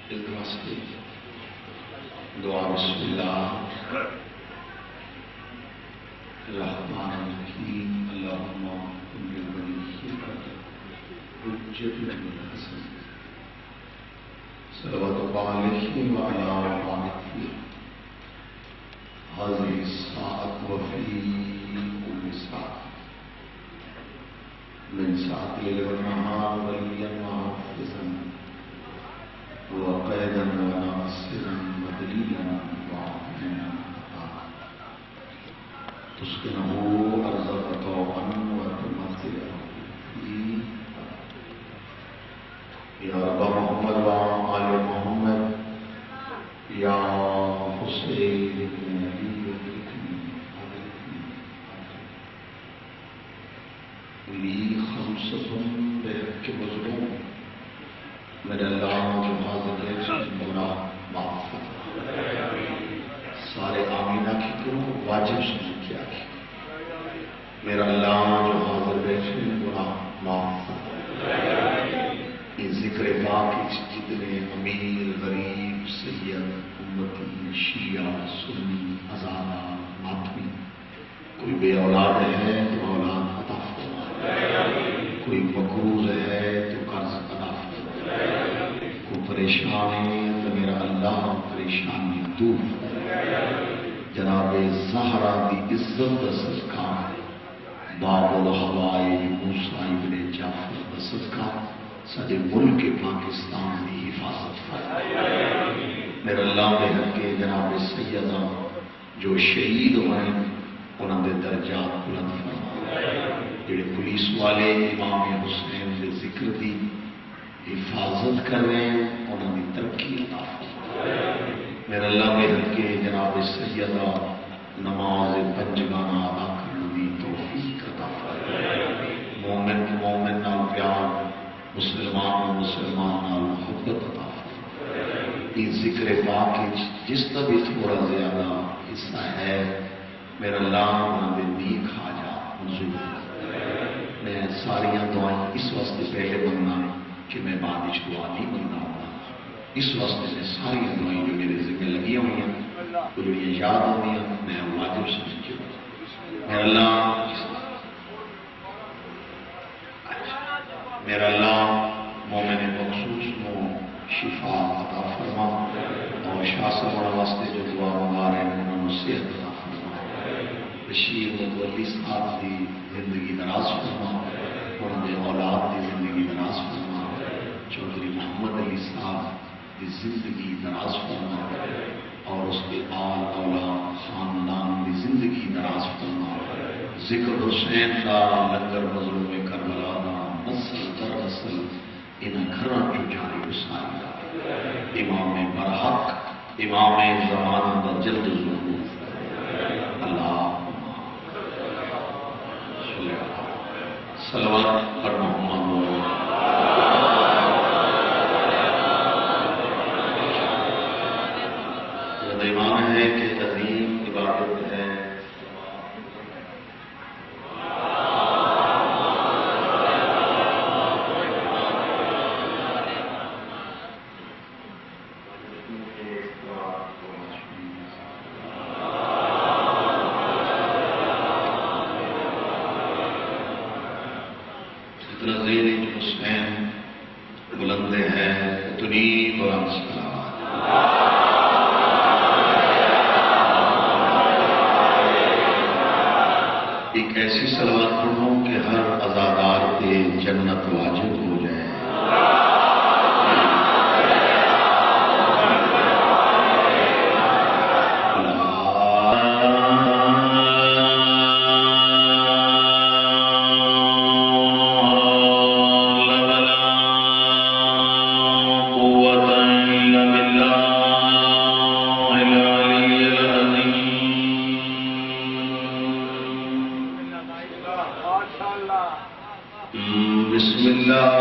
اس واسطے دعا بسم اللہ الرحمن الرحیم اللہم کن بولیک حجتک الحسن صلوات علیہ وعلی آلہ هذه الساعة وفي كل ساعة من ساعة الليل والنهار وليا وحافظا وقيدا وناصرا ودليلا وعافيا تسكنه أرزق طوعا وتمثله فيه يا رب محمد وآل محمد يا حسين بن علي لی خمسۃ بحق مظلوم میرے اللہ جو حاضر ہے گناہ معاف فرما سارے آمینہ کی کرو واجب سمجھ کیا میرا اللہ جو حاضر ہے گناہ معاف فرما یہ ذکر پاک جتنے امیر غریب سید امتی شیعہ سنی ازادہ ماتمی کوئی بے اولاد ہے تو اولاد عطا فرما کوئی مقروض ہے تو قرض ادا فرما کوئی پریشان ہے تو میرا اللہ پریشانی دور فرما جناب زہرا دی عزت دا صدقہ باب الہوائی موسیٰ ابن جعفر دا صدقہ سارے ملک پاکستان کی حفاظت فرما میرا اللہ دے حق کے جناب سیدہ جو شہید ہوئے انہوں نے درجات بلند فرما جڑے پولیس والے امام حسین کے ذکر دی حفاظت کر رہے ہیں انہوں نے ترقی عطا فرما میرا اللہ میرے کے جناب سیدہ نماز پنجگانہ ادا کرنے دی توفیق عطا فرما مومن مومن نال پیار مسلمان مسلمان نال محبت عطا فرما یہ ذکر پاک جس کا بھی تھوڑا زیادہ حصہ ہے میرا اللہ انہوں نے نیک حاجات منظور میں ساری دعائیں اس واسطے پہلے بننا کہ میں بعد اس دعا نہیں بننا ہوتا اس واسطے میں ساری دعائیں جو میرے ذمہ لگی ہوئی ہیں وہ جو یہ یاد ہوئی ہیں میں واجب سمجھ کے میرا اللہ مومن مخصوص کو شفا عطا فرما اور شاہ صاحب واسطے جو دعا منگا رہے ہیں انہوں نے صحت عطا فرما بشیر متولی صاحب کی زندگی دراز فرما انہوں نے اولاد کی زندگی دراز فرما چودھری محمد علی صاحب کی زندگی دراز فرما اور اس کے آل اولاد خاندان کی زندگی دراز فرما ذکر حسین کا لنگر مظلوم کربلا کا نسل در نسل ان گھروں جو جاری حسین کا امام برحق امام زمان کا جلد ظہور اللہ صلوات پر محمد یہ ایمان ہے کہ عظیم عبادت ہے ایسی صلوات پڑھو کہ ہر عزادار پہ جنت واجب ہو جائے بسم اللہ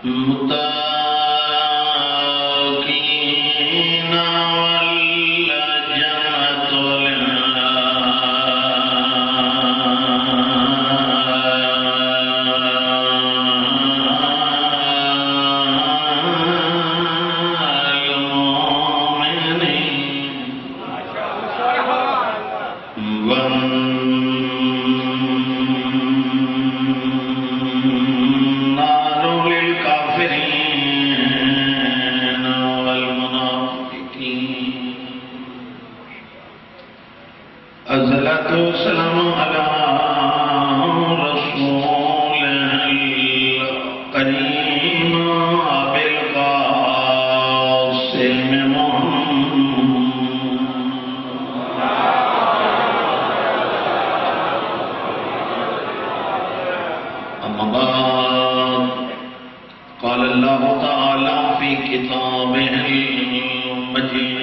متقين والجنة والنار للكافرين والمنافقين. الصلاة والسلام على رسول الكريم أبي القاسم أما بعد، قال الله تعالى في كتابه المجيد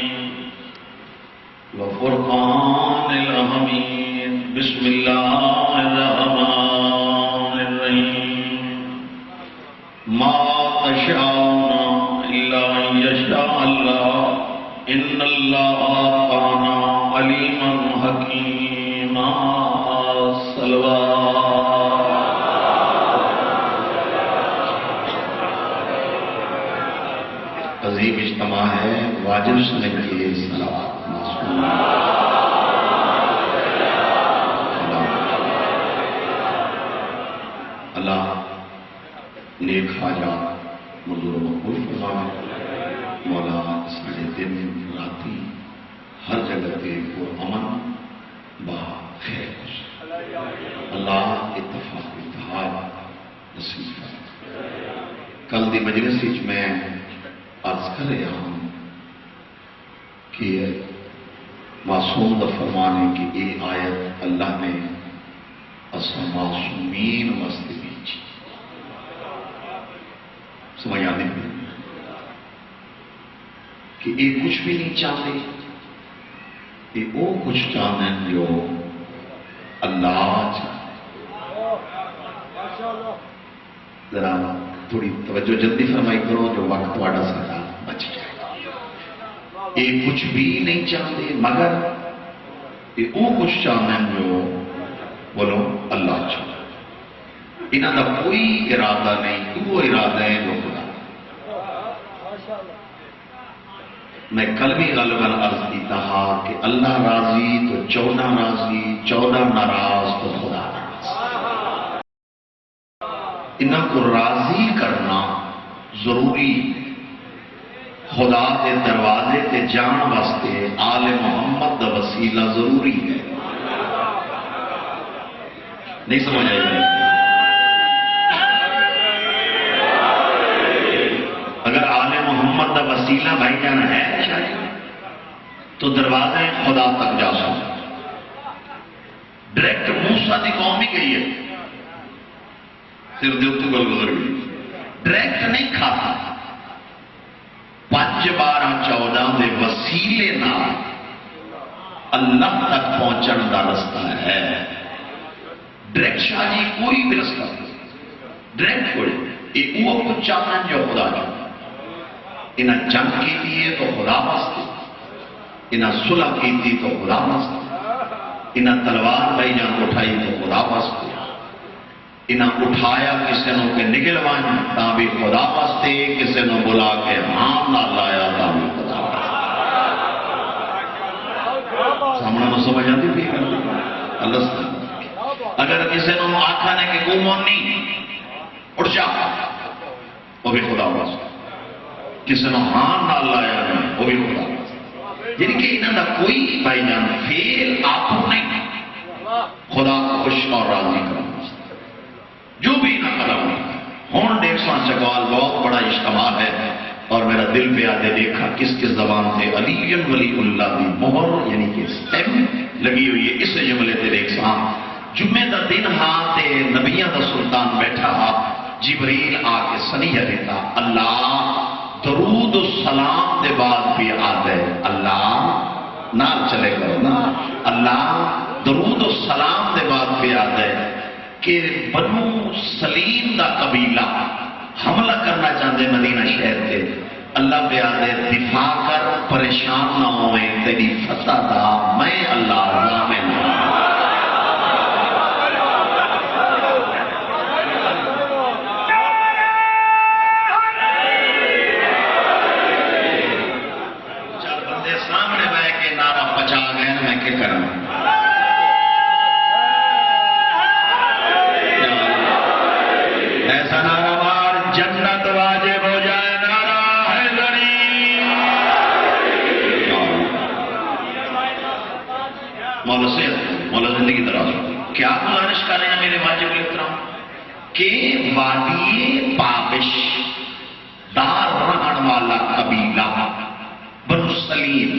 وفرقان الحميد. بسم الله الرحمن الرحيم. ما تشاءون إلا أن يشاء الله إن الله كان عليما حكيما. صلوات. عظیم اجتماع ہے، واجب سننے کے لیے صلوات اللہ نیک حاجات منظور و مقبول فرمائے. مولا سارے دن راتی ہر جگہ پہ امن با خیر خوش. اللہ اتفاق اتحاد نصیب فرمائے. کل دی مجلس وچ میں عرض کر رہا ہوں کہ معصوم دا فرمان ہے کہ یہ آیت اللہ نے اصل معصومین واسطے بیچی. سمجھ آنے کہ یہ کچھ بھی نہیں چاہتے، یہ وہ کچھ چاہتے ہیں جو اللہ چاہتے. ذرا تھوڑی توجہ جلدی فرمائی کرو جو وقت واڑا سارا بچ جائے. یہ کچھ بھی نہیں چاہتے مگر یہ وہ کچھ چاہتے ہیں جو بولو اللہ چاہتے. انہوں کا کوئی ارادہ نہیں، وہ ارادہ ہے جو خدا. میں کل بھی غالباً عرض کیتا تھا کہ اللہ راضی تو 14 راضی، 14 ناراض تو خدا ناراض. انہوں کو راضی کرنا ضروری. خدا کے دروازے تے جان واسطے آل محمد دا وسیلہ ضروری ہے. نہیں سمجھ آئی میں؟ اگر آل محمد دا وسیلہ بھائی جان ہے تو دروازے خدا تک جا سکتے. ڈائریکٹ موسیٰ دی قوم ہی گئی ہے، سر دے اتو گل گزر گئی. ڈائریکٹ نہیں کھاتا. 5 12 14 دے وسیلے نہ اللہ تک پہنچن دا رستہ ہے. ڈائریکٹ شاہ جی کوئی بھی رستہ نہیں. ڈائریکٹ کوئی یہ وہ کچھ چاہتا ہے جو خدا چاہتا. انہیں جنگ کی دیئے تو خدا واسطے، انہیں صلح کی دی تو خدا واسطے، انہیں تلوار بھائی جان اٹھائی تو خدا واسطے، انہیں اٹھایا کسی نے کہ نگلوائیں تاں بھی خدا واسطے، کسی نے بلا کے ہاں نہ لایا تاں بھی خدا واسطے. سامنے میں سمجھ آتی تھی اللہ سے. اگر کسی نے آکھا نے کہ گومون نہیں اٹھ جا، وہ بھی خدا واسطے. کسی نے ہاں نہ لایا وہ بھی خدا واسطے. یعنی کہ انہوں نے کوئی بھائی جان فیل آپ نہیں، خدا خوش اور راضی کرنا جو بھی نہ کرم. ہون 150 چکوال بہت بڑا اجتماع ہے اور میرا دل پہ آتے دیکھا کس کس زبان سے علی ولی اللہ دی مہر یعنی کہ سٹیمپ لگی ہوئی ہے. اس جملے تے دیکھ ساں جمعے دا دن ہاں تے نبیاں دا سلطان بیٹھا ہاں. جبریل آ کے سنیہ دیتا اللہ درود و سلام دے بعد بھی آتے اللہ نہ چلے کرو نا. اللہ درود و سلام دے بعد بھی آتے کہ بنو سلیم دا قبیلہ حملہ کرنا چاہتے مدینہ شہر کے، اللہ پہ آدھے دفاع کر، پریشان نہ ہوئے، تیری فتح دا میں اللہ ضامن ہوں۔ چل بندے سامنے بہ کے نعرہ پچا گئے، میں کیا کروں؟ ایسا نعرہ مار جنت واجب ہو جائے، نعرہ حیدری۔ مولا صحت، مولا زندگی دراز، کیا گزارش کر رہے ہیں میرے واجب الاحترام کہ وادی پابش دار رہن والا قبیلہ بنو سلیم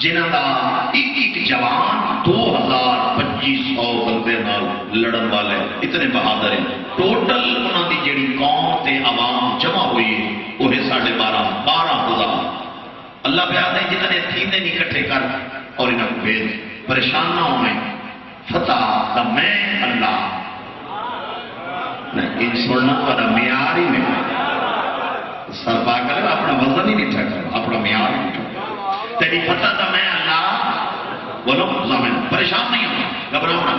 جنہ دا ایک جوان 2500 بندے نال لڑن والے اتنے بہادر ہیں، ٹوٹل انہوں دی جڑی قوم تے عوام جمع ہوئی ہے وہ ہے 12,500 اللہ پہ آتے ہیں جتنے تھیندے نہیں کٹھے کر اور انہوں کو بھیج، پریشان نہ ہوں میں، فتح دا میں اللہ ان سننا پر معیار ہی میں سر پا کر اپنا وزن ہی نہیں ٹھکر، اپنا معیار ہی نہیں ٹھکر، تیری فتح دا میں اللہ بولو ضامن، پریشان نہیں ہونا، گھبراؤ نہ۔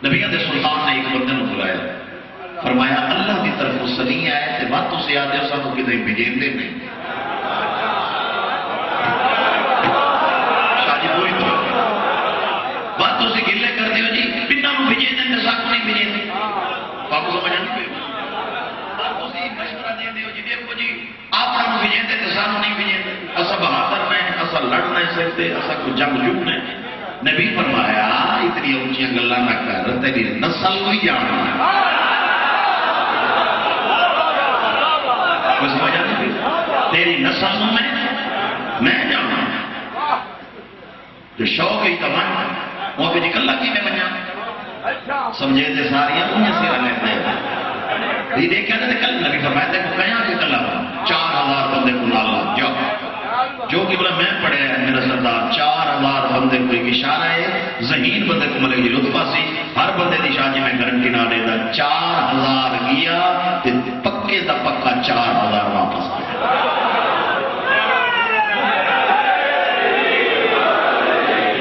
نبی کے سلطان نے ایک بندے کو بلایا، فرمایا اللہ کی طرف سنی آئے تے بات تو سے آدھے ہو سب کدھر بھیجیں دے نہیں شاہی کوئی تو بات تو سے گلے کر دیو جی پنہ میں بھیجیں دیں ساکھ نہیں بھیجیں دیں آپ کو سمجھا نہیں پہ بات تو سے مشورہ دے دیو جی دیکھو جی آپ ہم بھیجیں دیں ساکھ نہیں بھیجیں دیں ایسا بہادر نہیں، ایسا لڑ نہیں سکتے، ایسا کوئی جنگ جھوٹ نہیں۔ نبی فرمایا اتنی اونچیاں گلاں نہ کر، تیری نسل کو ہی جاننا ہے، کوئی سمجھا نہیں، تیری نسل میں جاننا ہے، جو شوق ہی تمام وہ کہ نکل لگی میں بنیا سمجھے تھے ساریاں انہیں سیرہ لیتے ہیں بھی دیکھا تھا کل نبی فرمایا تھے کہ کہاں کے کل 4000 بندے کو لالا جاؤ، جو کہ بلا میں پڑھے ہیں میرا سردار 4000 بندے کو ایک اشارہ ہے، ذہین بندے کو ملے گی لطفہ سی، ہر بندے دی شاہ جی میں گرنٹی نہ دے دا 4000 گیا پکے دا پکا 4000 واپس آیا۔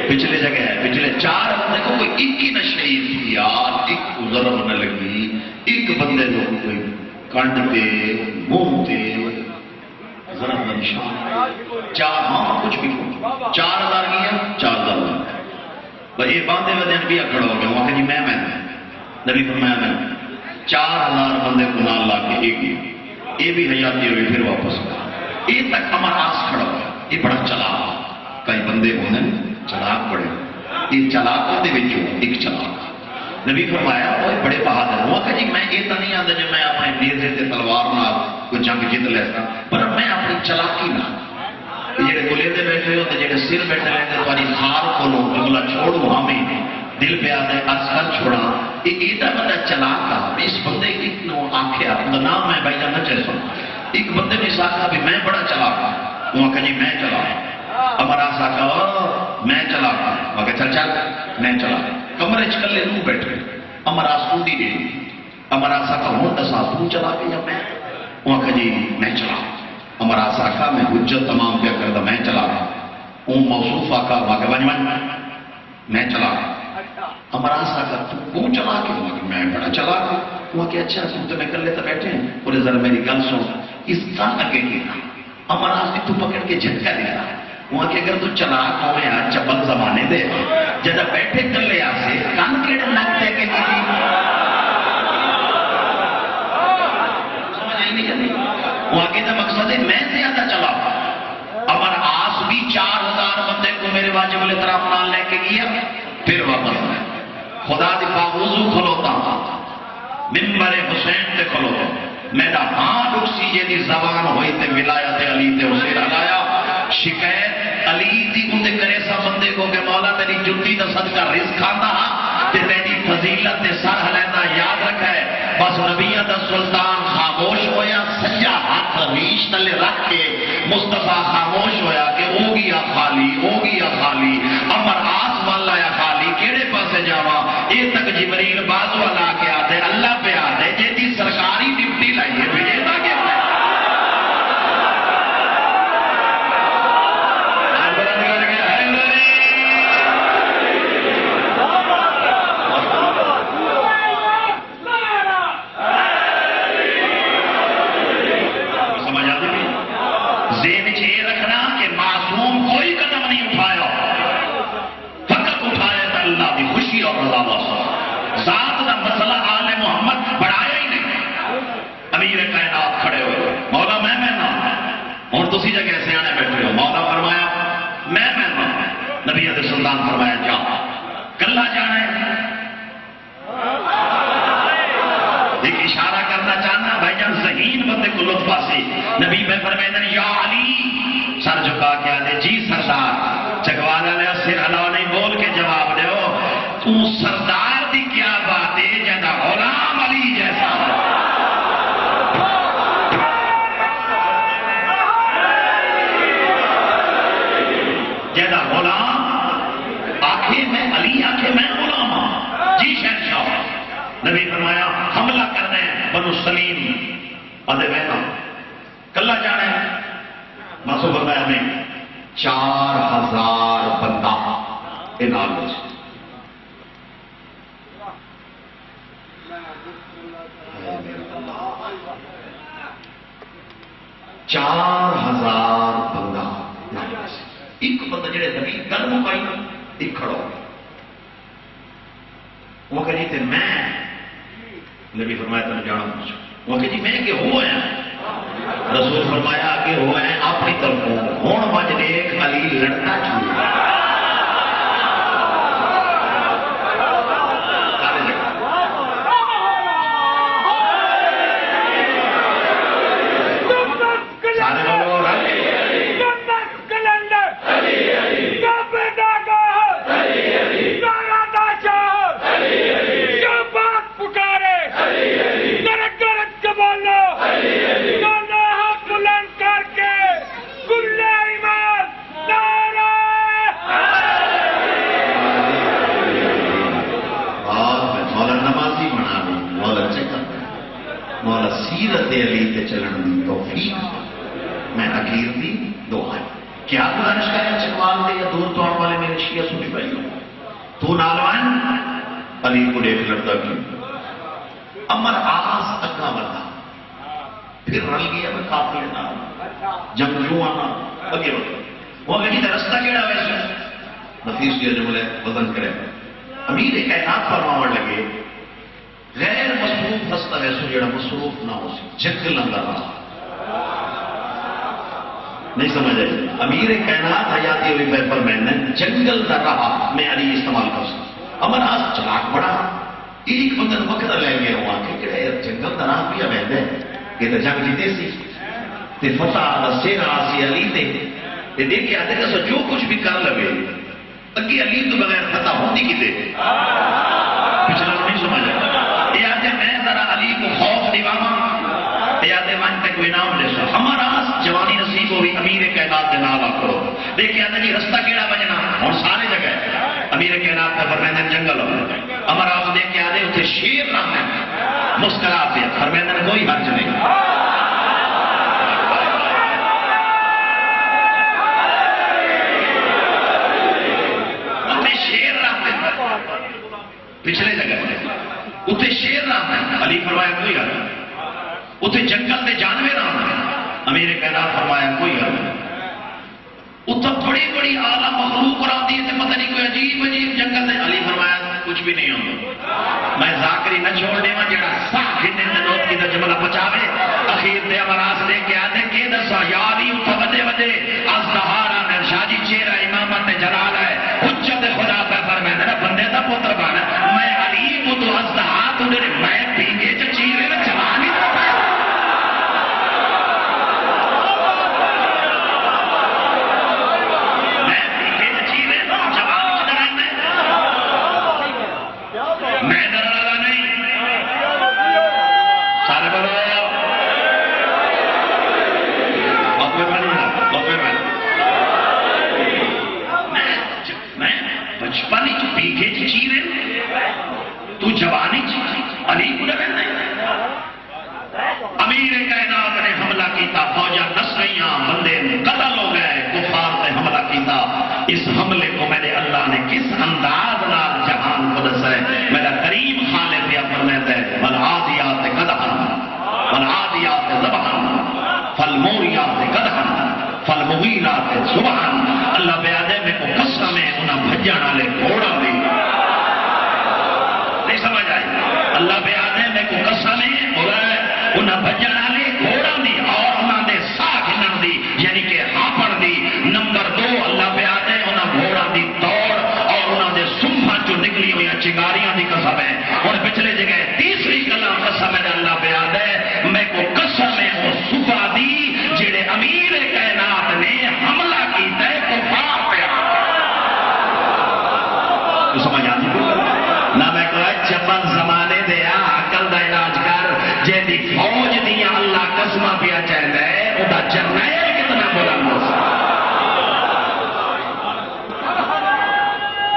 پچھلے جگہ ہے، پچھلے 4 بندے کو کوئی ایک ہی نہ شہید کیا، ایک ضرب نہ لگی، ایک بندے کو کوئی کنڈ پہ منہ پہ ضرب نہ نشان، 4 ہاں کچھ بھی 4000 گیا 4000 بس یہ باندھے میں دن بھی کھڑا ہو گیا وہاں کہ جی میں نبی فرمایا میں 4000 بندے کو نال لا کے ایک یہ بھی حیاتی ہوئی پھر واپس گیا، یہ تک ہمارا آس کھڑا ہوا، یہ بڑا چلاک، کئی بندے ہونے چلاک بڑے، یہ چلاکوں دے وچوں ایک چلاک نبی فرمایا وہ بڑے بہادر ہوا کہ جی میں یہ تو نہیں آتا جب میں اپنے نیزے تے تلوار نہ کوئی جنگ جیت لیتا، پر میں اپنی چلاکی نہ جڑے گلے دے بیٹھے ہوتے جڑے سر بیٹھے رہتے تمہاری ہار کو لو جملہ چھوڑو ہمیں دل پہ آتے اثر چھوڑا، یہ ایڈا بندہ چلاکا، اس بندے کی نو آنکھیا نام ہے بھائی جانا چاہے سن، ایک بندے نے ساکھا بھی میں بڑا چلاکا، وہاں کہ جی میں چلاکا، ہمارا ساکھا میں چلاکا، وہاں کہ چل میں چلاکا، کمرے چکلے نو بیٹھے ہمارا سودی دے ہمارا ساکھا ہوں دسا تو چلا کے یا میں، وہاں کہ جی میں چلاکا، ہمارا ساکھا میں حجت تمام کیا کردہ میں چلاکا، اون موصوف آکا وہاں کہ بنی میں چلاکا، ہمارا ساکھا تو چلا کے وہاں کہ میں بڑا چلا کے وہاں کہ اچھا سنتے میں کر لیتا بیٹھے ہیں اور ذرا میری گل سن اس کان لگے گی ہمارا آدمی تو پکڑ کے جھٹکا دیتا ہے وہاں کہ اگر تو چلاک ہوئے ہیں چبل زمانے دے جدہ بیٹھے کر لے آسے کان کیڑے لگتے کہ نہیں سمجھ آئی نہیں جاتی وہاں کہ مقصد ہے میں زیادہ چلا ہمارا آس بھی 4000 بندے کو میرے واجب الاحترام نال لے کے گیا پھر واپس آئے خدا دفاع وضو کھلوتا ممبر حسین تے کھلوتا میرا ہاں ڈکسی جے دی زبان ہوئی تے ولایت علی تے حسین علایا شکایت علی دی اندے کرے سا بندے کو کہ مولا تیری جتی دا صدقہ رزق کھانا تے تیری فضیلت تے سر ہلینا یاد رکھا ہے بس نبیہ دا سلطان خاموش ہویا سجا ہاتھ ریش تلے رکھ کے مصطفیٰ خاموش ہویا کہ او گیا خالی امر آس والا یا خالی کیڑے پاسے جاوا اے تک جبریل باز والا کے آدھے اللہ پہ آدھے جے دی سرکاری ڈپٹی لائیے ذہن یہ رکھنا کہ معصوم کوئی قدم نہیں اٹھایا، فقط اٹھایا تو اللہ کی خوشی اور رضا واسطہ، ذات کا مسئلہ آل محمد بڑھایا ہی نہیں۔ امیر کائنات کھڑے ہوئے، مولا میں نہ ہوں تسی جگہ سیانے بیٹھے ہو، مولا فرمایا میں نہ، نبی علیہ السلام فرمایا جا کلا جانا ہے۔ ایک اشارہ کرنا چاہنا بھائی جان ذہین بندے کو لطف پاسی، نبی میں فرمائے یا علی، سر جھکا کے آدھے جی سردار، چکوالا نے سر ہلا نہیں بول کے جواب دے ہو تو سردار دی کیا بات ہے جیسا غلام علی جیسا جیسا غلام آنکھیں میں علی آنکھیں میں غلام ہوں جی شہنشاہ۔ نبی فرمایا حملہ کرنے بنو سلیم آدھے بہنا کلا جانا ہے، مسو فرمایا ہمیں 4000 بندہ انال بچ 4000 بندہ ایک بندہ جڑے نبی گل مکائی ایک کھڑا ہو وہ کہ جی میں نبی فرمایا تم جانا پوچھو، وہ کہ جی میں کہ ہوا ہے، رسول فرمایا کہ ہوا ہے اپنی طرف ہوں بج دیکھ علی لڑتا چھوڑا علی تے چلن دی توفیق میں اخیر دی دعا ہے۔ کیا گزارش کریں چکوال دے یا دور توڑ والے میرے شیعہ سنی بھائیوں، تو نالوان علی کو دیکھ لڑتا کی امر آس اکا بتا پھر رل گیا میں قافلے نہ جنگجو آنا اگے بتا وہ اگے کی رستہ کیڑا ویسے نفیس کے جملے وزن کرے امیر کائنات فرماون لگے غیر مصروف رستہ ہے سو جڑا مصروف نہ ہو سی جنگل اندر رہا نہیں سمجھ آئی امیر کائنات حیاتی ہوئی پیپر میں نے جنگل نہ رہا میں علی استعمال کر سکتا امر آج چلاک بڑا ایک بندن وقت لے گیا ہوا کہ کہے جنگل نہ رہا پیا بہن دے کہ تو جنگ جیتے سی تے فتح سیر آسی علی تے تے دیکھ آتے کہ جو کچھ بھی کر لگے اگی علی تو بغیر فتح ہوتی کی دے پچھلا نہیں سمجھ آئی میں ذرا علی کو خوف دیوانا یاد مان تک کوئی نام لے سو ہمارا جوانی نصیب ہوئی امیر کائنات کے نام کرو دیکھ آتے جی رستہ کیڑا بجنا اور سارے جگہ امیر کائنات کا فرمیندن جنگل ہو ہمارا آپ دیکھ کے آتے اتنے شیر نام ہے مسکرا دیا فرمیندن کوئی حرج نہیں اتنے شیر نام ہے پچھلے جگہ اتنے شیر نام ہے علی فرمایا کوئی حل اتنے جنگل کے جانور نام ہے امیر کائنات فرمایا کوئی حل اتنے بڑی بڑی اعلیٰ مخلوق اور آتی ہے پتہ نہیں کوئی عجیب عجیب جنگل ہے علی فرمایا کچھ بھی نہیں ہوتا میں ذاکری نہ چھوڑنے میں جڑا ساکھ ہندن نوت کی تجملہ پچاوے اخیر دے امراس دے کے آدھے کہ دسا یاری اتھا ودے ودے از دہارا میں شاجی چیرہ امامت جلال ہے حجت خدا پہ فرمائے میرا بندے دا پتر بانا میں علی کو تو از دہات انہیں میں پیگے جو چیرے میں جوانی بچپن پیگے چیرے تو جوانی علی کو لگن نہیں امیر کائنات نے حملہ کیتا فوجہ نس گئیاں بندے قتل ہو گئے کفار نے حملہ کیتا اس حملے کو میرے اللہ نے کس انداز نال جہان کو دسے میرا کریم خالق دیا فرماتا ہے والعادیات قدحا والعادیات ضبحا فالموریات قدحا فالمغیرات صبحا اللہ بیادے میں کو قسم ہے انہاں بھجن والے گھوڑا دی نہیں سمجھ آئی اللہ بیادے میں کو قسم ہے انہاں بھجن والے گھوڑا دی اور انہاں دے ساہ گھنن دی یعنی کہ ہاپڑ دی نمبر 2 اللہ بیادے انہاں گھوڑا دی دوڑ اور انہاں دے سنبھا جو نکلی ہوئی چنگاریاں دی قسم ہے اور پچھلے جگہ تیسری کلام قسم ہے اللہ بیادے میں کو قسم ہے وہ صبح دی جڑے امیر کائنات نے حملہ کیتا ہے کفار پہ سمجھ آتی نہ میں کہا چپن زمانے دیا عقل دا علاج کر جے دی فوج دیا اللہ قسمہ پیا چاہتا ہے وہ دا جرنیل کتنا بلند ہو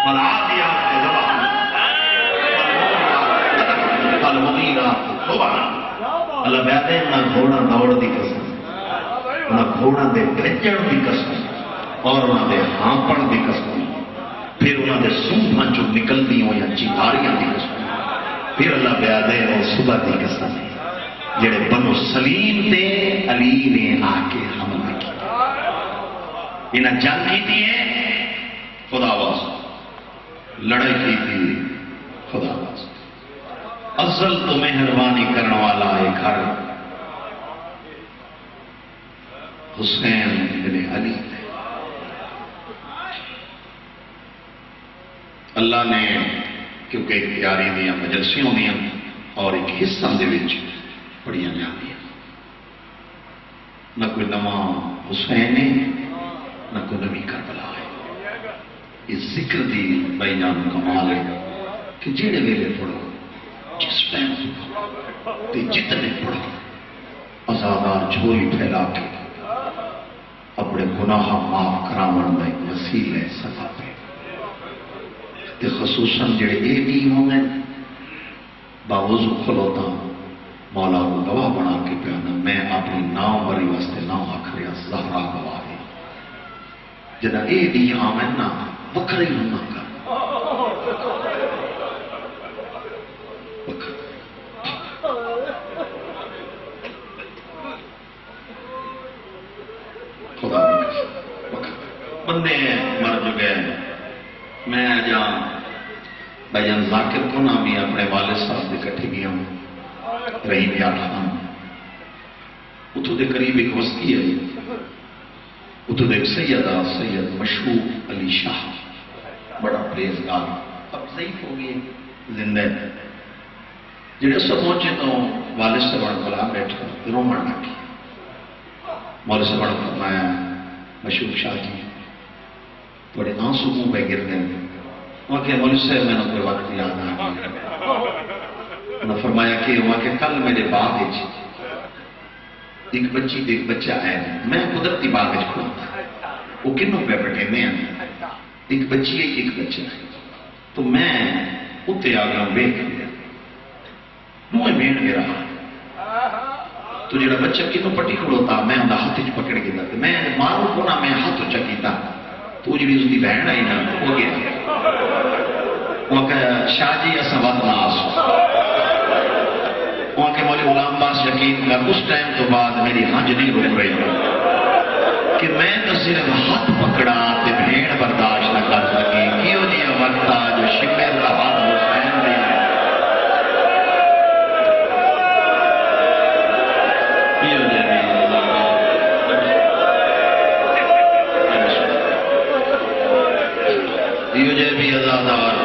والعادیات ضبحا فالمغیرات صبحا اللہ بیاتے ہیں انہاں گھوڑا دوڑ دی قسم انہاں گھوڑا دے بھجن دی قسم اور انہاں دے ہانپڑ دی قسم پھر انہاں دے سونبھاں جو نکل دی ہوں یا چنگاریاں دی قسم پھر اللہ بیادے وہ صبح دی قسم ہے جڑے بنو سلیم تے علی نے آ کے حملہ کی انہاں جنگ کی تھی ہے خدا واسطہ لڑائی کی تھی خدا واسطہ ازل تو مہربانی کرنے والا ہے گھر حسین بن علی اللہ نے کیونکہ اختیاری دیا مجلسیوں دیا اور ایک حصہ دے وچ پڑھیاں جاندیاں نہ کوئی نواں حسین ہے نہ کوئی نوی کربلا ہے اس ذکر دی بھائی جان کمال ہے کہ جیڑے ویلے پڑھو جس ٹائم تے جتنے پڑھو آزادار جھولی پھیلا کے اپنے گناہ معاف کراون دا ایک وسیلہ ہے سزا پہ تے خصوصاً جڑے اے نہیں ہوں گے باوضو کھلوتا مولا کو گواہ بنا کے پیانا میں اپنی نام بری واسطے نام آخریا زہرا گواہ ہے جدا اے نہیں آمین نا وکھرے ہونا کر خدا بندے مر جو گئے میں جہاں بھائیان ذاکر کو نہ بھی اپنے والد صاحب دے کٹھے گیا ہوں رحیم یار خان اتو دے قریب ایک وسطی ہے اتو دے ایک سید مشہور علی شاہ بڑا پریزگار اب ضعیف ہو گئے زندہ ہے جڑے سب پہنچے تو والد سے بڑھ بلا بیٹھا رومن لگی والد سے بڑھ فرمایا مشہور شاہ جی بڑے آنسو منہ پہ گر گئے وہاں کے مولوی صاحب میں نے کوئی وقت یاد آ گیا انہوں نے فرمایا کہ وہاں کے کل میرے باغ ایک بچی ایک بچہ آیا میں قدرتی باغ کھڑا تھا وہ کنوں پہ بیٹھے میں ایک بچی ہے ایک بچہ ہے تو میں اتنے آ گیا بیٹھ گیا منہ بیٹھ گیا تو جڑا بچہ کنوں پٹی کھڑوتا میں انہوں ہاتھ پکڑ گیا میں مارو کو نہ میں ہاتھ چکیتا تو جی اس کی بہن آئی نا ہو گیا وہ کہ شاہ جی ایسا بات نہ آسو وہاں کے مولی غلام باس یقین کا اس ٹائم تو بعد میری ہنج نہیں رک رہی کہ میں تو صرف ہاتھ پکڑا تے بھیڑ برداشت نہ کر سکی کیوں جی وقت جو شمیر کا ہاتھ حسین دے بھی ازادار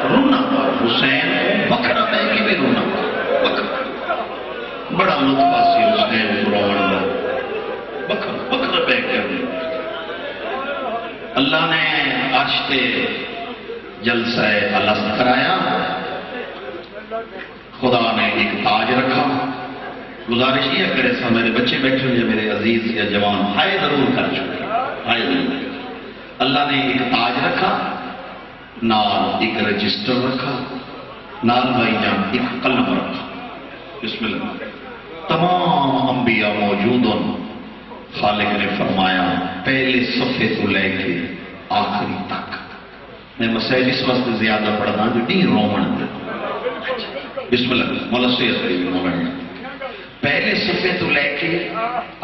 رونا حسین بکھرا پہ کی بھی رونا بڑا لطفاسی حسین رونا بکھرا پہ کے اللہ نے آشتے جلسہ الست کرایا خدا نے ایک تاج رکھا گزارش یہ کرے سا میرے بچے بیٹھے ہوئے میرے عزیز یا جوان ہائے ضرور کر چکے ہائے ضرور اللہ نے ایک تاج رکھا نال ایک رجسٹر رکھا نال بھائی جان ایک قلم رکھا بسم اللہ تمام انبیاء موجود خالق نے فرمایا پہلے صفحے تو لے کے آخری تک میں مسائل اس وقت زیادہ پڑھتا جو نہیں رومن بسم اللہ مولا سید مولانا پہلے صفحے تو لے کے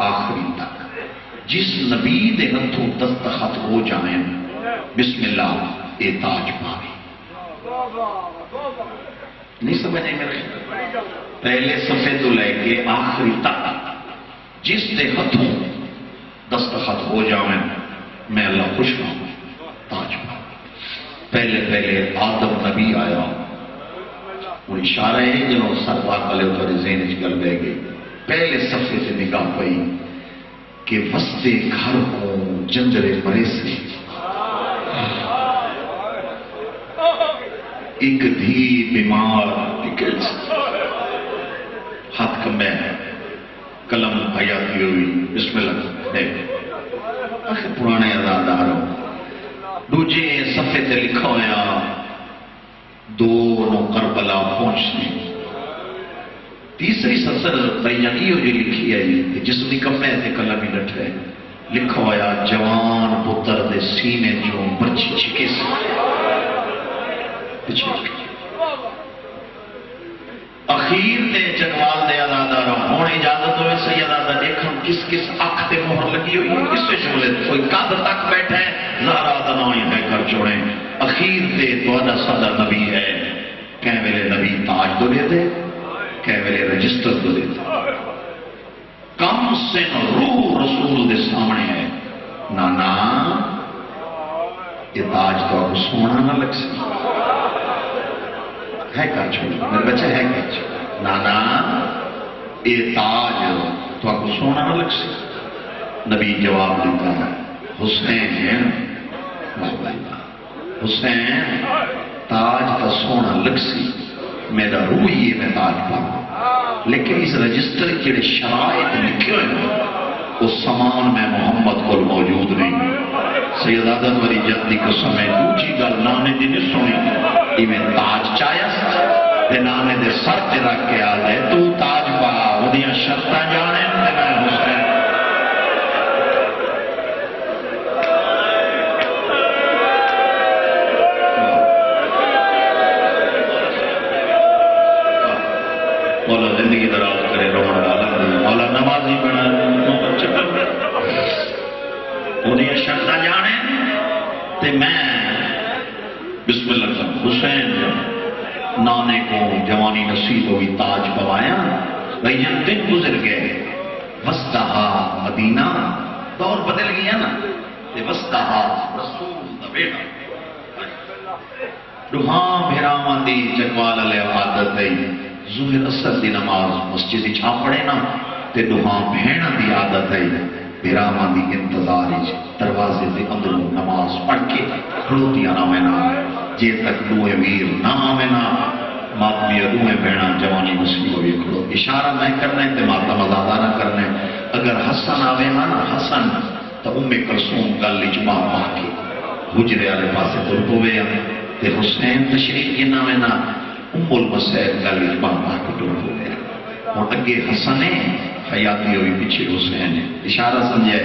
آخری تک جس نبی دے ہتھوں دستخط ہو جائیں بسم اللہ اے تاج پاوے. نہیں سمجھے میرے؟ پہلے صفحے تو لے کے آخری تک جس دے ہتھوں دستخط ہو جائیں میں اللہ خوش ہوں تاج پاوے. پہلے پہلے آدم نبی آیا وہ اشارہ ہے جنہوں سرپاک والے اتھوڑے ذہن اچھ گل بے گئے. پہلے صفحے سے نگاہ پئی کہ وستے گھر کو جنجرے مرے سے ایک دھی بیمار نکل ہاتھ کمے قلم حیاتی ہوئی بسم اللہ دیکھ آخر پرانے ازاداروں دوجے صفحے سے لکھا ہویا دونوں کربلا پہنچنے. تیسری سطر بیانی ہو جو لکھی ہے کہ جس نکمے سے قلم ہی ڈٹ ہے لکھا ہویا جوان پتر دے سینے جو برچی چھکے سے اخیر دے جنوال دے ازاداروں ہونے اجازت ہوئے سیدادہ دیکھیں کس کس اکھ تے مہر لگی ہوئی ہے کس سے شغلے کوئی قدر تک بیٹھے زہرا دنائی ہے کر چھوڑیں. اخیر دے دوادہ صدر نبی ہے کہیں ویلے نبی تاج دو لیتے کہیں ویلے رجسٹر دو لیتے. کم سن روح رسول دے سامنے ہے نانا یہ تاج تو آپ سونا نہ لگ سکتا ہے کر چھوڑ میرے بچے ہے کر چھوڑ نانا یہ تاج تو آپ سونا نہ لگ سکتا. نبی جواب دیتا ہے حسین حسین تاج کا سونا لگ سی میرا روح یہ میں تاج پاؤں لیکن اس رجسٹر کے شرائط لکھے ہوئے اس سامان میں محمد کو موجود نہیں. سیدادہ وری جد دی قسم ہے دوچی گل نانے دی نہیں سنی میں تاج چاہیا تے نانے دے سر تے رکھ کے آ جائے تو تاج پا ودیاں شرطاں جانے تے میں حسین مولا زندگی دراز کرے رومن والا مولا نمازی بنا انہیں شرطہ جانے تے میں بسم اللہ کروں. حسین نانے کو جوانی نصیب ہوئی تاج پوایا بھائیان دن گزر گئے وسطہا مدینہ دور بدل گیا نا تے وسطہا رسول دا بیٹا روحاں بھیرامان دی جگوال علیہ عادت ہے ظہر اثر دی نماز مسجد چھا پڑے نا تے دوہاں بھیڑا دی عادت ہے بیرامان دی انتظار دروازے دے اندروں نماز پڑھ کے کھڑوتیاں نہ ہوئے نا جے تک دوئے ویر نہ آوے نا ماتمی دوئے بھیڑا جوانی مسیح ہوئے کھڑو. اشارہ میں کرنے تے ماتا مزادہ نہ کرنے. اگر حسن آوے نا حسن تو کلثوم گل اجماع پا کے حجرے والے پاسے تر ہوئے تے حسین تشریف کے نہ نا المسیح گل اجماع پا کے تر ہوئے. اور اگے حسن ہے حیاتی ہوئی پیچھے حسین ہے. اشارہ سمجھے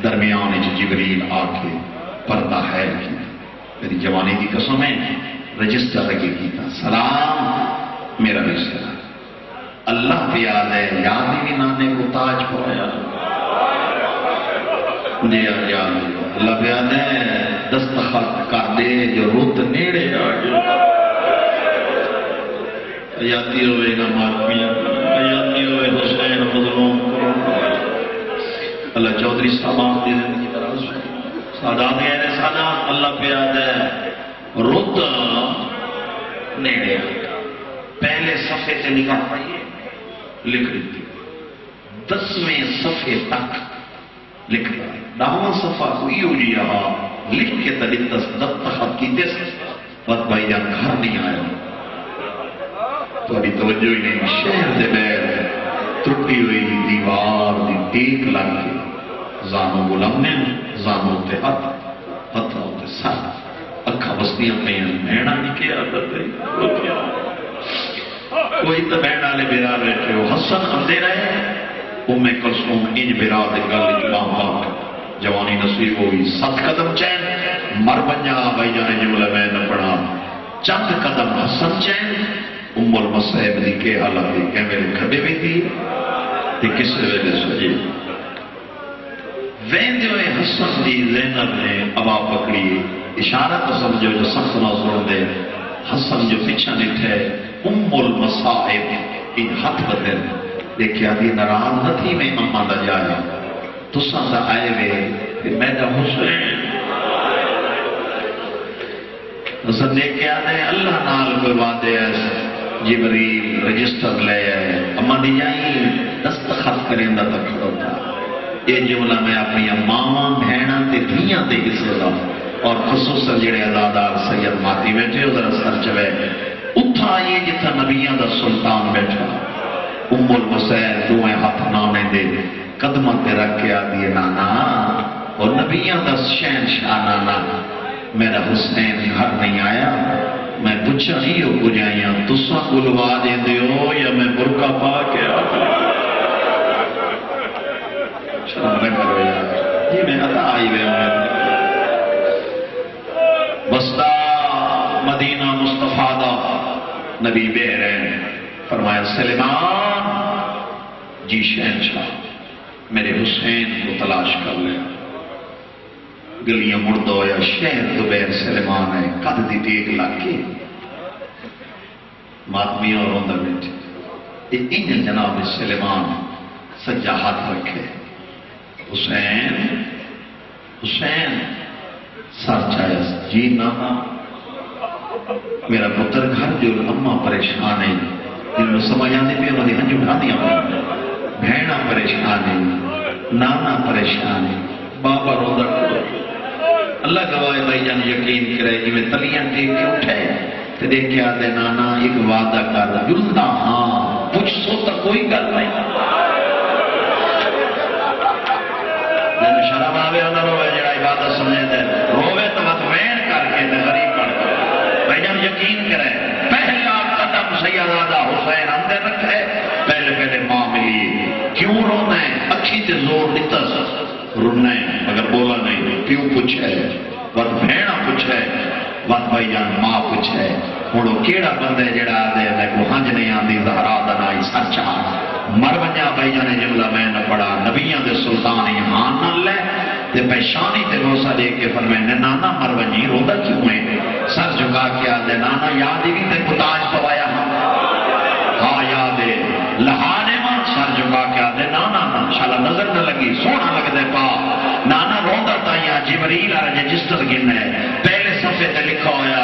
درمیان جبریل آ کے پردہ ہے کی میری جوانی کی قسم ہے رجسٹر لگے کیتا سلام میرا بھی سلام اللہ پہ یاد ہے یاد ہی نانے کو تاج پوایا جی یاد اللہ پہ یاد ہے دستخط کر دے جو رت نیڑے حیاتی ہوئے گا ماتمی حیاتی ہوئے حسین مظلوم اللہ چودھری صاحب دے زندگی دراز سادات غیر سادات اللہ پہ یاد ہے رت نیڑے پہلے صفحے سے نکاح پائیے لکھ دیتی 10ویں صفحے تک لکھ رہا ہے 10واں صفحہ کوئی ہو جی رہا لکھ کے تلیتس دستخط کی دس وقت بھائی جان گھر نہیں آیا تو ابھی توجہ ہی نہیں شہر دے بیر ٹوٹی ہوئی دیوار دی ٹیک لگ کے زانو غلامنے زانو تے ہاتھ ہتھوں تے سر اکھا بستیاں پہیاں میڑا نہیں کیا عادت ہے کوئی تو بہن والے بیرا بیٹھے ہو حسن اندے رہے کلثوم انج بیرا دے گل اجماع پاک جوانی نصیب ہوئی 7 قدم چین مر بنیا بھائی جانے جملہ میں نہ پڑھا چند قدم حسن چین المسیب دی کے حالت دی کہ میرے کھبے بھی تھی تے کس وجہ سے جی ویندے ہوئے حسن دی زینب نے ابا پکڑی اشارہ تو سمجھو جو سخت نظر دے حسن جو پیچھا نٹھے ام المصائب ان ہاتھ بدل دیکھیا دی ناراض نہ تھی میں اما دا جایا تساں دا آئے وے میرا حسین حسن دیکھیا دے اللہ نال کوئی وعدے ہے جبریل رجسٹر لے آئے اما دی جائیں دستخط کریں دا تک ہوتا یہ جملہ میں اپنی ماما بہنا تے دھیاں تے حصے دا اور خصوصاً جڑے عزادار سید ماتی بیٹھے ادھر سر چوے اتھا یہ جتھا نبیاں دا سلطان بیٹھا ام المسیح دوئے ہاتھ نانے دے قدمہ تے رکھ کے آدھی نانا اور نبیاں دا شہنشاہ نانا میرا حسین گھر نہیں آیا میں پوچھا نہیں ہو گجائیاں تسا گلوا دے دیو یا میں برقع پا کے شرم نہ کرو یار یہ میں عطا آئی ہوئے ہوں بستا مدینہ مصطفیٰ دا نبی بہرین فرمایا سلیمان جی شہنشاہ میرے حسین کو تلاش کر لے گلیاں مردہ ہویا شہر دوبیر سلیمان ہے قد دی دیکھ لاکے ماتمی اور روندہ بیٹھے ان جناب سلیمان سجا ہاتھ رکھے حسین حسین سر چاہے جی نانا میرا پتر گھر جو اماں پریشان ہے جن میں سمجھ آنے پہ مدی ہنج اٹھا دیا بہنا پریشان ہے نانا پریشان ہے بابا روندہ اللہ گواہ بھائی جان یقین کرے جی میں تلیاں ٹیک کے اٹھے تو دیکھ کے آدھے نانا ایک وعدہ کر جلتا ہاں پوچھ سو تک کوئی گل نہیں جن شرم آوے انہوں روے جڑا عبادت سمجھے دے روے تو مت وین کر کے دے غریب پڑھ کر بھائی جان یقین کرے پہلا قدم سیدہ حسین اندر رکھے پہلے ماں ملی کیوں رونا ہے اکھی تے زور دیتا رونا ہے مگر بولا نہیں کیوں پوچھے وقت بھیڑا پوچھے وقت بھائی جان ماں پوچھے ہوں کیڑا بندے جڑا دے میں کو ہنج نہیں آتی زہرا دنائی سچا مر بجا بھائی جانے جملہ میں نہ پڑا نبیاں دے سلطان ایمان نہ لے تے پیشانی تے بوسا دے کے فرمائے نانا مر بجی رودا کیوں ہے سر جھکا کے آدھے نانا یاد ہی تے پتاج پوایا ہاں یاد ہے لہانے ماں سر جھکا کے آدھے نانا شالا نظر نہ لگی سونا لگ دے پا نانا رودا تائیاں جبریل آ رجسٹر گن ہے پہلے صفحے تے لکھا ہویا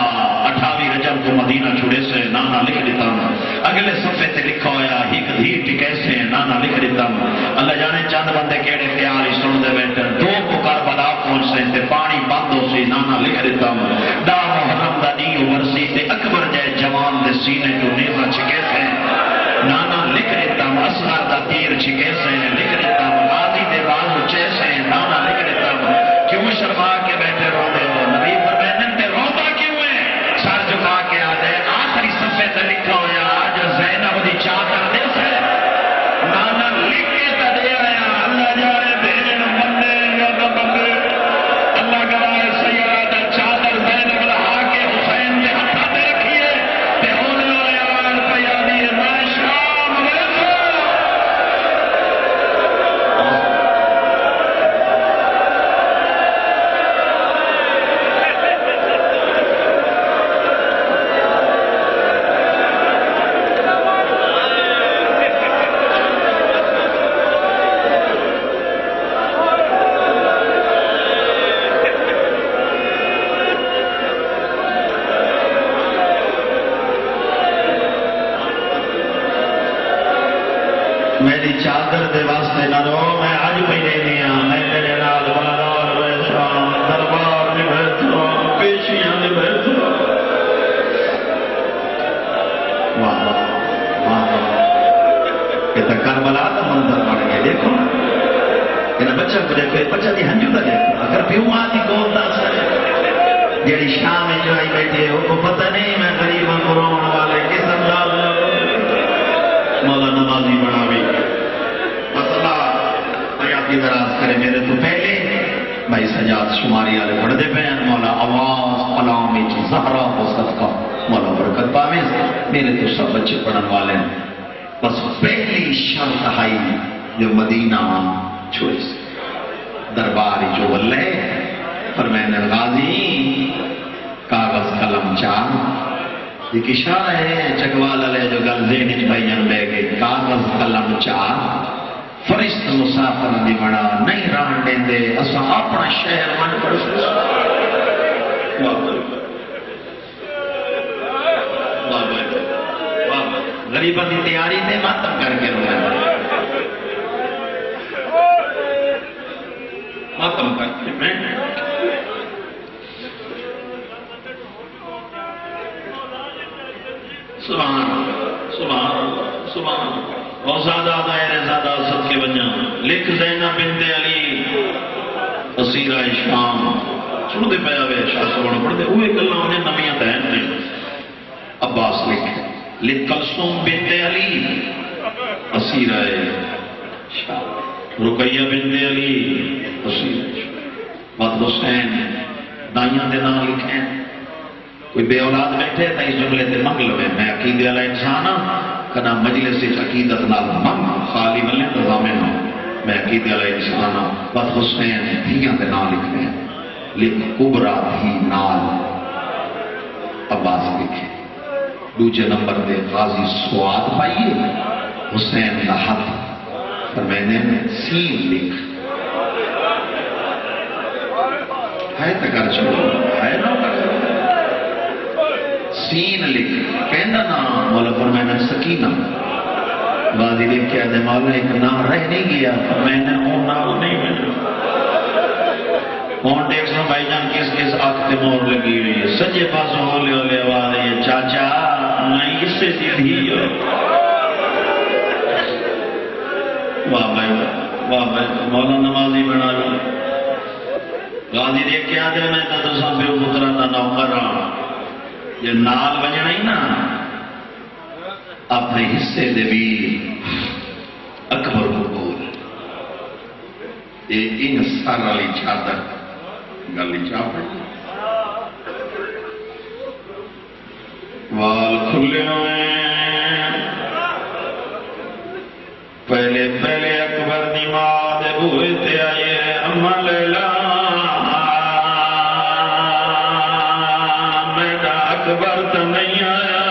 28 رجب کو مدینہ چھوڑے سے نانا لکھ دیتا ہوں اگلے صفحے تے لکھا ہویا ایک دھیر ٹکے سے نانا لکھ دیتا ہوں اللہ جانے چند بندے کیڑے پیار ہی سن دے بیٹھے دو پکار بلا پہنچ سے تے پانی بند ہو سی نانا لکھ دیتا ہوں دا محرم دا نیو ورسی تے اکبر جائے جوان دے سینے جو نیزہ چھکے سے نانا لکھ دیتا ہوں اصغر دا تیر چھکے سے لکھ دیتا ہوں آدھی دے باز اچھے سے نانا لکھ دیتا ہوں کیوں شرما کے بیٹھے رو دے ہو نبی فرمائے تے روتا کیوں ہے سر جھکا کے آدھے آخری صفحے تے لکھا ہویا آج زینب دی چادر دے سے نانا لکھ کے تے دے رہا اللہ جانے بھیجن بندے یا نہ بندے اللہ گواہ سیدہ چادر زینب لہا کے حسین کے ہاتھ تے رکھیے تے ہونے والے آواز پہ یادی ہے میں شام ویسا میری چادر دے واسطے نہ رو میں آج بھی نہیں ہاں میں تیرے نال بازار بیٹھا دربار میں بیٹھا پیشیاں میں بیٹھا واہ واہ یہ تو کربلا کا منظر بن گیا دیکھو یہ بچہ کو دیکھو بچہ دی ہنجو کا دیکھو اگر پیو آتی کون دا سر جیڑی شام میں جو آئی بیٹھے ہو کو پتہ نہیں میں غریبوں کو رونے والے کس انداز مولا نمازی بنا بھی مسئلہ حیاتی دراز کرے میرے تو پہلے بھائی سجاد شماری آلے پڑھ دے پہن مولا آواز علامی چی زہرہ و صدقہ مولا برکت پاویں میرے تو سب بچے پڑھن والے ہیں بس پہلی شرط آئی جو مدینہ چھوڑے سے درباری جو بلے فرمائنے غازی کاغذ قلم چاہ ایک اشارہ ہے چکوال علیہ جو گل ذہن بھائیان بے گئے کاغذ قلم چاہ فرشت مسافر دی بڑا نہیں رہن دیں دے اسا اپنا شہر من پر غریبہ دی تیاری دے ماتم کر کے روئے ماتم کر کے میں سبحان سبحان اور زیادہ دائر زیادہ سب کے بنیا لکھ زینب بنت علی اسیرہ شام سنو دے پیا وے شاہ سبحان پڑھ دے اوے گلاں انہیں نمیاں دین نے عباس لکھ لکلثوم بنت علی اسیرہ شاہ رقیہ بنت علی اسیرہ بات حسین دائیاں دے نام لکھیں کوئی بے اولاد بیٹھے تا اس جملے تے منگ لوے میں عقیدے والا انسان ہاں کنا مجلس عقیدت نال منگ خالی ملے تو ضامن ہوں میں عقیدے والا انسان ہاں بات حسین دھیاں دے نام لکھنے لکھ کبرا دھی نال عباس لکھے دوجے نمبر دے غازی سواد پائیے حسین کا ہاتھ فرمائنے سین لکھ ہے تکر چلو ہے نا سین لکھ کہنا نا مولا فرمائنا سکینہ غازی لکھ کے آدھے مولا ایک نام رہ نہیں گیا فرمائنا اون نام نہیں ملے کون ٹیکس میں بھائی جان کس کس آختے مور لگی ہوئی ہے سجے پاسوں ہولے ہولے آواز ہے چاچا نہیں اس سے سیدھی ہو واہ بھائی مولا نمازی بنا لوں غازی دیکھ کے آدھے میں تو سب پہ پترہ تا نوکر رہا یہ نال بجنا ہی نا اپنے حصے دے بھی اکبر کو بول یہ ان سر والی چادر گلی چاپڑ وال کھلے ہوئے پہلے پہلے اکبر دی ماں دے بوئے تے آئے اما لیلا اکبر تو نہیں آیا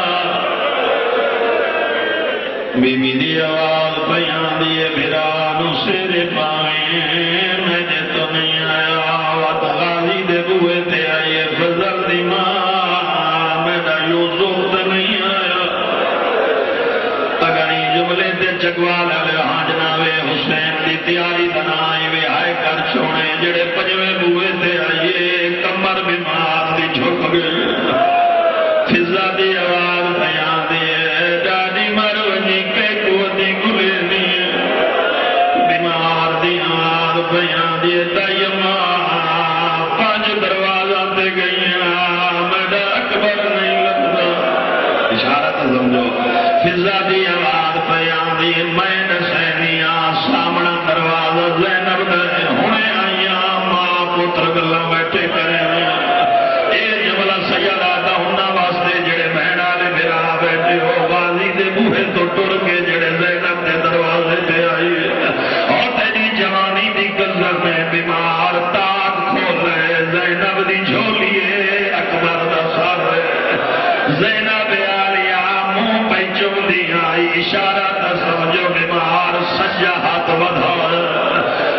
بی بی دی آواز بیان دیے بھرا نو سیرے پائیں میں نے تو نہیں آیا وات غازی دے بوئے تے آئیے فضل دی ماں میرا یوسف تو نہیں آیا اگر یہ جملے تے چکوال علیہ ہاں جناوے حسین دی تیاری دنائی وے آئے کر چھوڑے جڑے پجوے بوئے تے آئیے کمر بیمار دی جھک گئے فضا دی آواز بیان دیئے ڈاڈی مرونی کے کوتی گلے دیئے بیمار دی آواز بیان دیئے دائیمہ پانچ دروازہ تے گئیاں میڈا اکبر نہیں لگتا اشارت سمجھو فضا دی آواز بیان دیئے میں نسینیاں سامنا دروازہ زینب دے ہونے آئیاں ماں پتر گلہ بیٹھے کریں اے جملہ سیدہ دا ہونا غازی دے بوہے تو ٹر کے جڑے زینب دے دروازے دے آئی اور تیری جوانی دی گزر میں بیمار تاک کھولے زینب دی جھولیے اکبر دا سر زینب آلیا منہ پہ چم دی آئی اشارہ دا سمجھو بیمار سجا ہاتھ بدھا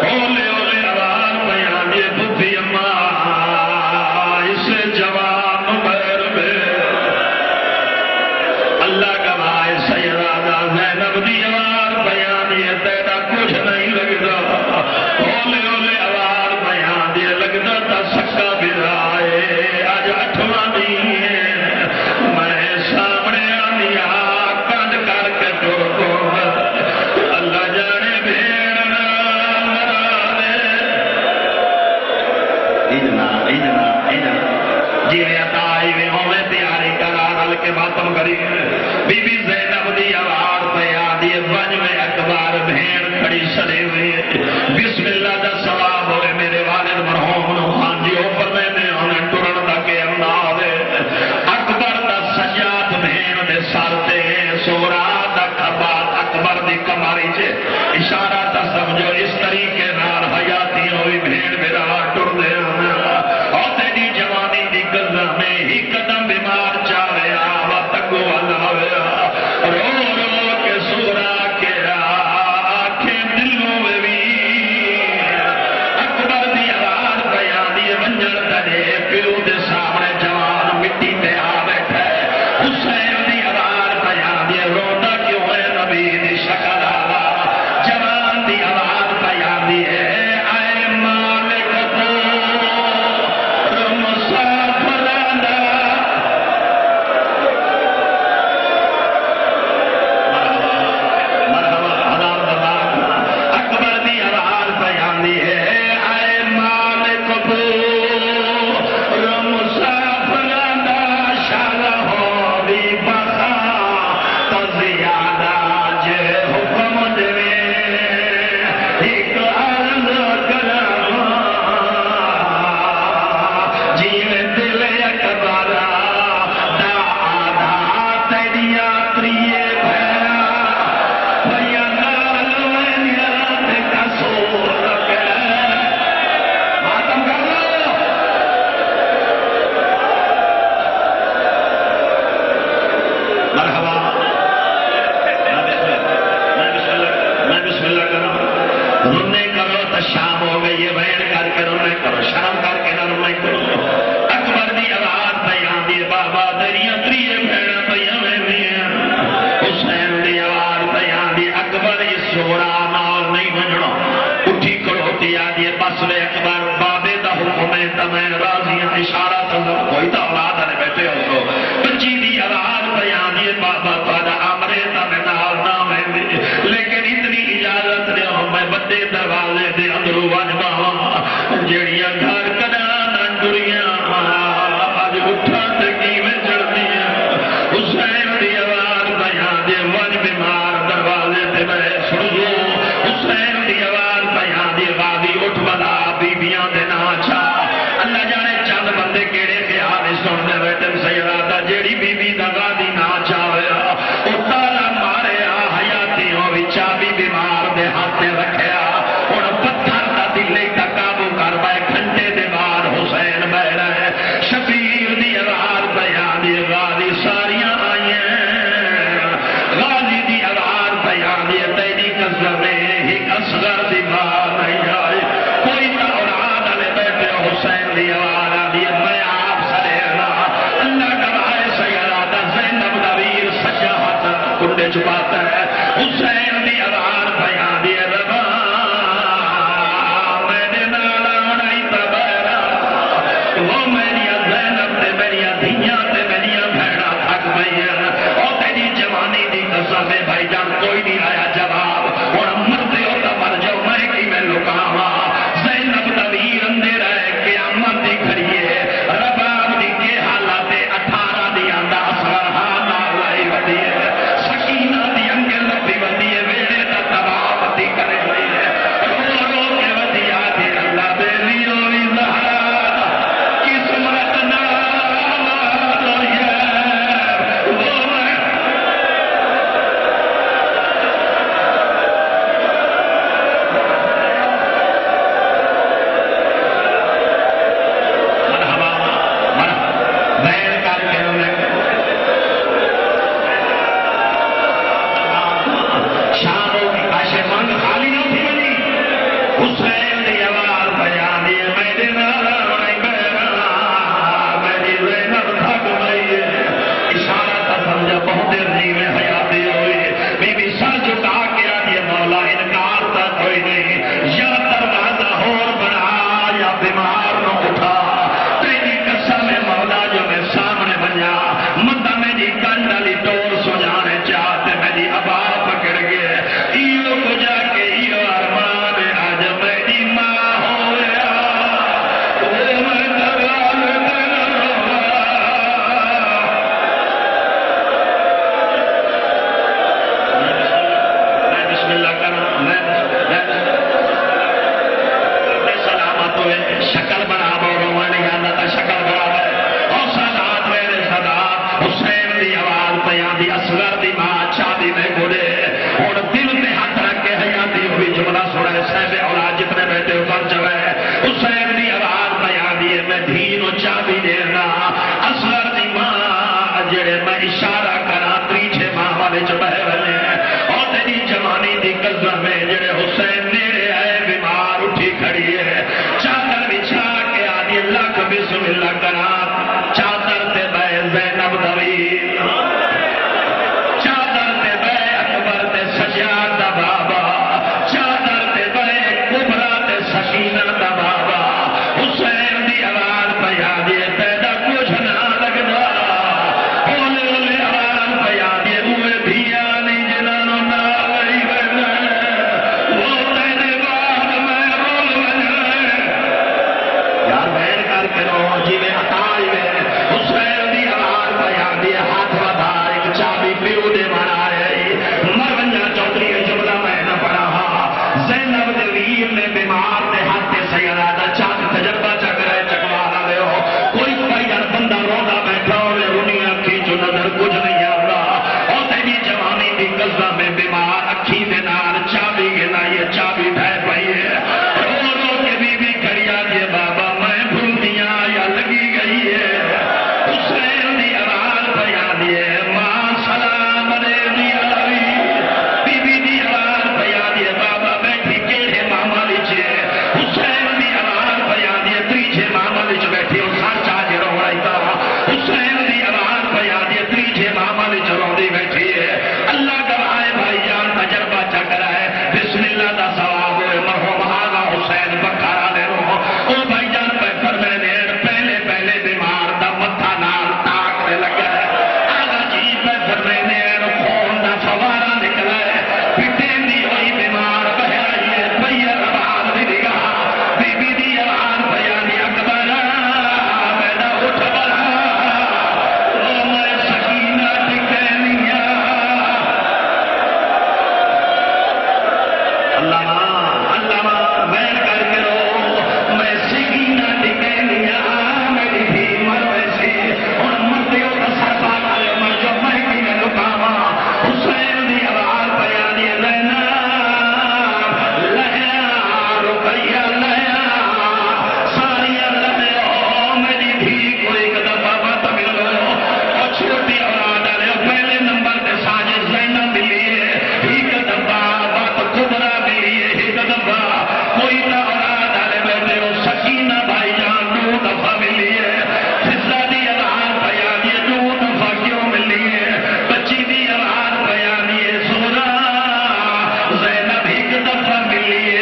اولے اولے آواز بیان یہ بھوپی اماں اسے جوان بیر میں اللہ کا بھائی سیدہ زینب دی آواز بیان یہ تیرا کچھ نہیں لگتا اولے اولے آواز بیان یہ لگتا تا سکا بھی رائے آج اٹھواں نہیں ہے میں سامنے آنیا کند کر کے ٹور کو اللہ جانے بھیڑ نرارے جی عطائی میں ہوئے تیاری کرار کے باتم کری بی بی زینب دی آواز بیان دی بج میں اکبر بھیڑ کھڑی سڑے ہوئے بسم اللہ دا ثواب ہوئے میرے والد مرحوم نو خان جی اوپر میں نے انہیں ٹرن دا کے انداز اکبر دا سجاد بھیڑ دے سارتے سورا دا کھبات اکبر دی کماری چھے اشارہ تا سمجھو اس طریقے نار حیاتی ہوئی شام ہو گئی ہے بہن کر کے نہ کرو شرم کر کے نہ کرو اکبر دی آواز پہ آندی بابا تیریاں تریے بہن پہ حسین دی آواز پہ آندی اکبر اس سورا نال نہیں بننا اٹھی کھڑوتی آدھی بس وے اکبر بابے دا حکم ہے تو میں راضی ہوں اشارہ سمجھو کوئی تو اولاد والے بیٹھے ہو سو بچی دی آواز پہ آندی بابا تھوڑا امرے تو میں نال نہ میں لیکن اتنی اجازت دے میں بڑے دروازے دے اندروں وجبا جڑیاں گھر کنا نہ ٹریاں اج اٹھا تے کیویں چڑھدیاں حسین دی آواز بیان دے وج بیمار دروازے تے میں سن لو حسین دی آواز بیان دی غازی اٹھ بلا بیبییاں دے نا چا اللہ جانے چند بندے کیڑے خیال سن دے بیٹھے سیدہ دا جیڑی بیبی دا غازی نا چا ہویا او تالا ماریا حیاتیوں وچ بھی بیمار دے ہاتھ رکھیا ہن پتھر دا دل دا قابو کر بے گھنٹے دے بعد حسین بہ رہے شبیر دی آواز بیان دی غازی ساریاں آئیں غازی دی آواز بیان دی تیری قسم ایک اصغر دی بات نہیں آئی کوئی تا اولاد والے بیٹھے حسین دی آواز آدھی میں آپ سرے اللہ گواہ سیدہ زینب دا ویر سجا ہاتھ کنڈے چھپاتا ہے حسین دی آواز بیان دی ربا میرے نال آئی تبیرا وہ میری زینب تے میری دھیاں تے میری بھیڑا تھک پئی او تیری جوانی دی قسم ہے بھائی جان کوئی نہیں آیا جواب ہن مرتے ہو تو مر جاؤ میں کی میں لکاواں زینب دا ویر اندے رہے قیامت دی کھڑیے رباب دی کے حالات 18 دی آندا اصغر ہاں نال لائی ودی سکینہ دی انگل لبی ودی ویڑے دا تباہ دی کرے لئی رو رو کے ودی آدھی اللہ دے لیو اظہار قسمت نہ زینب ایک دفعہ ملیے